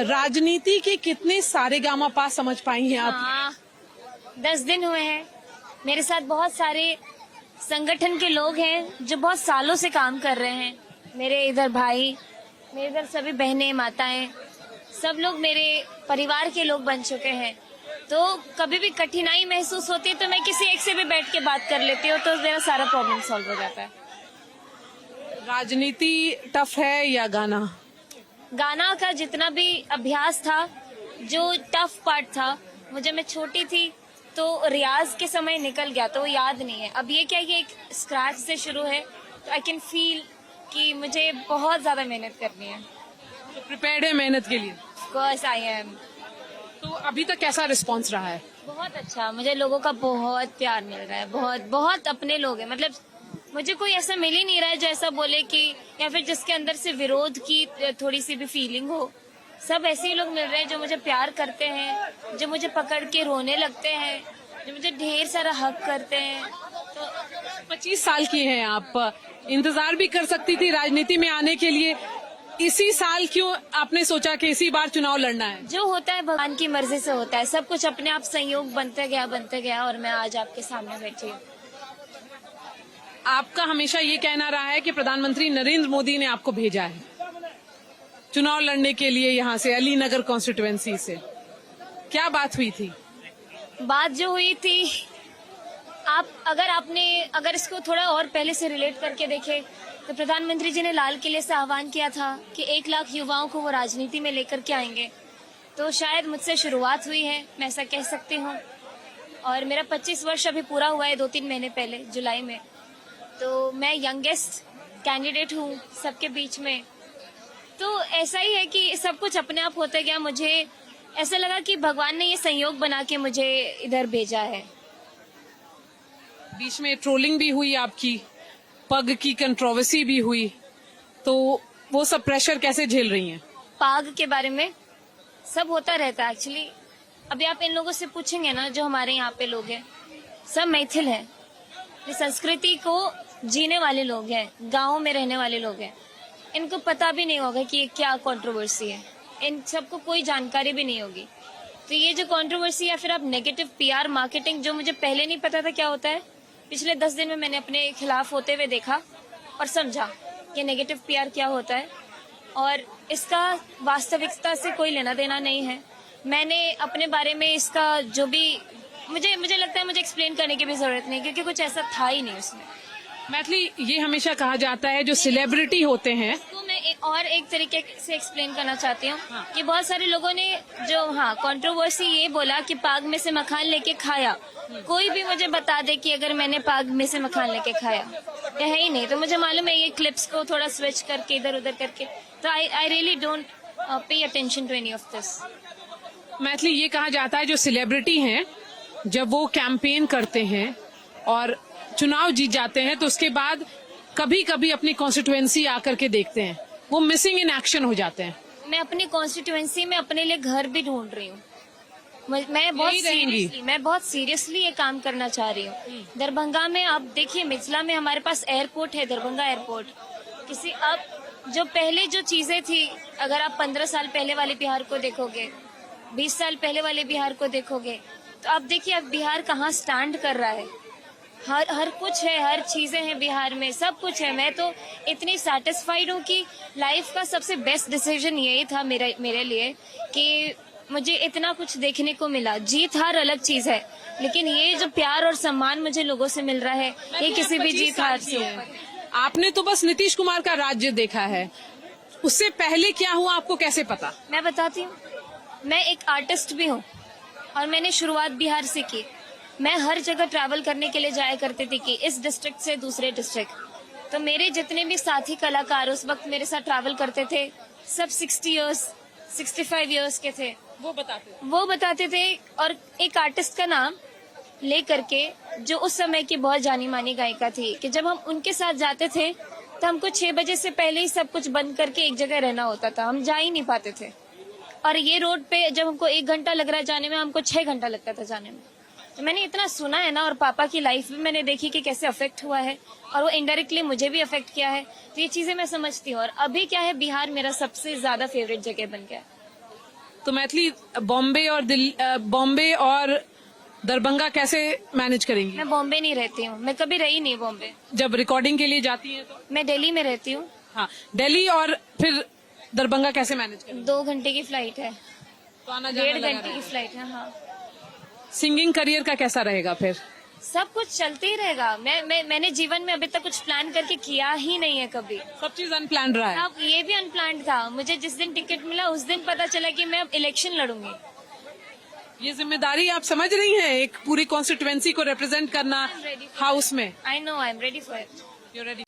राजनीति के कितने सारे गामा पास समझ पाई हैं आप? हाँ, 10 दिन हुए हैं। मेरे साथ बहुत सारे संगठन के लोग हैं जो बहुत सालों से काम कर रहे हैं। मेरे इधर भाई, मेरे इधर सभी बहनें, माताएं, सब लोग मेरे परिवार के लोग बन चुके हैं। तो कभी भी कठिनाई महसूस होती है तो मैं किसी एक से भी बैठ के बात कर लेती हूँ, तो मेरा सारा प्रॉब्लम सॉल्व हो जाता है। राजनीति टफ है या गाना? गाना का जितना भी अभ्यास था, जो टफ पार्ट था, मैं छोटी थी तो रियाज के समय निकल गया तो वो याद नहीं है। अब ये क्या है कि एक स्क्रैच से शुरू है, तो आई कैन फील कि मुझे बहुत ज्यादा मेहनत करनी है। तो प्रिपेयर्ड है मेहनत के लिए? Of course I am. तो अभी तक कैसा रिस्पांस रहा है? बहुत अच्छा, मुझे लोगों का बहुत प्यार मिल रहा है। बहुत बहुत अपने लोग हैं, मतलब मुझे कोई ऐसा मिल ही नहीं रहा है जो ऐसा बोले कि, या फिर जिसके अंदर से विरोध की थोड़ी सी भी फीलिंग हो। सब ऐसे ही लोग मिल रहे हैं जो मुझे प्यार करते हैं, जो मुझे पकड़ के रोने लगते हैं, जो मुझे ढेर सारा हक करते हैं। तो 25 साल की हैं आप, इंतजार भी कर सकती थी राजनीति में आने के लिए। इसी साल क्यों आपने सोचा कि इसी बार चुनाव लड़ना है? जो होता है भगवान की मर्जी से होता है, सब कुछ अपने आप संयोग बनते गया और मैं आज आपके सामने बैठी हूँ। आपका हमेशा ये कहना रहा है कि प्रधानमंत्री नरेंद्र मोदी ने आपको भेजा है चुनाव लड़ने के लिए यहाँ से, अलीनगर कॉन्स्टिट्यूएंसी से। क्या बात हुई थी? बात जो हुई थी, अगर इसको थोड़ा और पहले से रिलेट करके देखें तो प्रधानमंत्री जी ने लाल किले से आह्वान किया था कि 1 लाख युवाओं को वो राजनीति में लेकर के आएंगे। तो शायद मुझसे शुरुआत हुई है, मैं ऐसा कह सकती हूँ। और मेरा 25 वर्ष अभी पूरा हुआ है 2-3 महीने पहले, जुलाई में। तो मैं यंगेस्ट कैंडिडेट हूँ सबके बीच में। तो ऐसा ही है कि सब कुछ अपने आप होता गया। मुझे ऐसा लगा कि भगवान ने ये संयोग बना के मुझे इधर भेजा है। बीच में ट्रोलिंग भी हुई आपकी, पग की कंट्रोवर्सी भी हुई, तो वो सब प्रेशर कैसे झेल रही हैं? पाग के बारे में सब होता रहता है एक्चुअली। अभी आप इन लोगों से पूछेंगे ना, जो हमारे यहाँ पे लोग हैं, सब मैथिल हैं, इस संस्कृति को जीने वाले लोग हैं, गाँव में रहने वाले लोग हैं। इनको पता भी नहीं होगा कि ये क्या कंट्रोवर्सी है, इन सबको कोई जानकारी भी नहीं होगी। तो ये जो कंट्रोवर्सी या फिर आप नेगेटिव पीआर मार्केटिंग, जो मुझे पहले नहीं पता था क्या होता है, पिछले 10 दिन में मैंने अपने खिलाफ होते हुए देखा और समझा कि नेगेटिव पीआर क्या होता है और इसका वास्तविकता से कोई लेना देना नहीं है। मैंने अपने बारे में इसका जो भी मुझे लगता है मुझे एक्सप्लेन करने की भी जरूरत नहीं, क्योंकि कुछ ऐसा था ही नहीं उसमें। मैथिली, ये हमेशा कहा जाता है जो सेलिब्रिटी होते हैं, तो मैं एक तरीके से एक्सप्लेन करना चाहती हूँ कि बहुत सारे लोगों ने जो कंट्रोवर्सी ये बोला कि पाग में से मखान लेके खाया। कोई भी मुझे बता दे कि अगर मैंने पाग में से मखान लेके खाया, या है ही नहीं। तो मुझे मालूम है ये क्लिप्स को थोड़ा स्विच करके इधर उधर करके, तो I really don't pay attention to any of this. Maithili, ये कहा जाता है जो सेलिब्रिटी हैं जब वो कैंपेन करते हैं और चुनाव जीत जाते हैं तो उसके बाद कभी कभी अपनी कॉन्स्टिट्यूएंसी आकर के देखते हैं, वो मिसिंग इन एक्शन हो जाते हैं। मैं अपनी कॉन्स्टिट्यूएंसी में अपने लिए घर भी ढूंढ रही हूँ। मैं बहुत सीरियसली ये काम करना चाह रही हूँ। दरभंगा में आप देखिए, मिथिला में हमारे पास एयरपोर्ट है, दरभंगा एयरपोर्ट। अब जो पहले जो चीजें थी, अगर आप 15 साल पहले वाले बिहार को देखोगे, 20 साल पहले वाले बिहार को देखोगे, तो आप देखिए अब बिहार कहाँ स्टैंड कर रहा है। हर कुछ है, हर चीजें हैं बिहार में, सब कुछ है। मैं तो इतनी सैटिस्फाइड हूँ कि लाइफ का सबसे बेस्ट डिसीजन यही था मेरे लिए कि मुझे इतना कुछ देखने को मिला। जीत हार अलग चीज है, लेकिन ये जो प्यार और सम्मान मुझे लोगों से मिल रहा है, ये किसी भी जीत हार से ऊपर है। आपने तो बस नीतीश कुमार का राज्य देखा है, उससे पहले क्या हुआ आपको कैसे पता? मैं बताती हूँ। मैं एक आर्टिस्ट भी हूँ और मैंने शुरुआत बिहार से की। मैं हर जगह ट्रैवल करने के लिए जाया करती थी कि इस डिस्ट्रिक्ट से दूसरे डिस्ट्रिक्ट। तो मेरे जितने भी साथी कलाकार उस वक्त मेरे साथ ट्रैवल करते थे, सब 60 इयर्स 65 इयर्स के थे। वो बताते थे और एक आर्टिस्ट का नाम ले करके, जो उस समय की बहुत जानी मानी गायिका थी, कि जब हम उनके साथ जाते थे तो हमको 6 बजे से पहले ही सब कुछ बंद करके एक जगह रहना होता था, हम जा ही नहीं पाते थे। और ये रोड पे जब हमको 1 घंटा लग रहा है जाने में, हमको 6 घंटा लगता था जाने में। तो मैंने इतना सुना है ना, और पापा की लाइफ भी मैंने देखी कि कैसे अफेक्ट हुआ है, और वो इनडायरेक्टली मुझे भी अफेक्ट किया है। तो ये चीजें मैं समझती हूँ। और अभी क्या है, बिहार मेरा सबसे ज्यादा फेवरेट जगह बन गया है। तो मैथिली बॉम्बे और दरभंगा कैसे मैनेज करेंगी? मैं बॉम्बे नहीं रहती हूँ, मैं कभी रही नहीं बॉम्बे। जब रिकॉर्डिंग के लिए जाती हैं तो? मैं दिल्ली में रहती हूँ। हाँ, दिल्ली और फिर दरभंगा कैसे मैनेज करेंगी? 2 घंटे की फ्लाइट है, तो आना जाना 1.5 लगा घंटे की रहेगा। फ्लाइट है। हाँ, सिंगिंग करियर का कैसा रहेगा फिर? सब कुछ चलते ही रहेगा। मैंने जीवन में अभी तक कुछ प्लान करके किया ही नहीं है कभी। सब चीज अनप्लान रहा है। अब ये भी अनप्लान्ड था। मुझे जिस दिन टिकट मिला उस दिन पता चला कि मैं अब इलेक्शन लड़ूंगी। ये जिम्मेदारी आप समझ रही हैं, एक पूरी कॉन्स्टिट्यूएंसी को रिप्रेजेंट करना हाउस में? I know, I am ready for it. You're ready.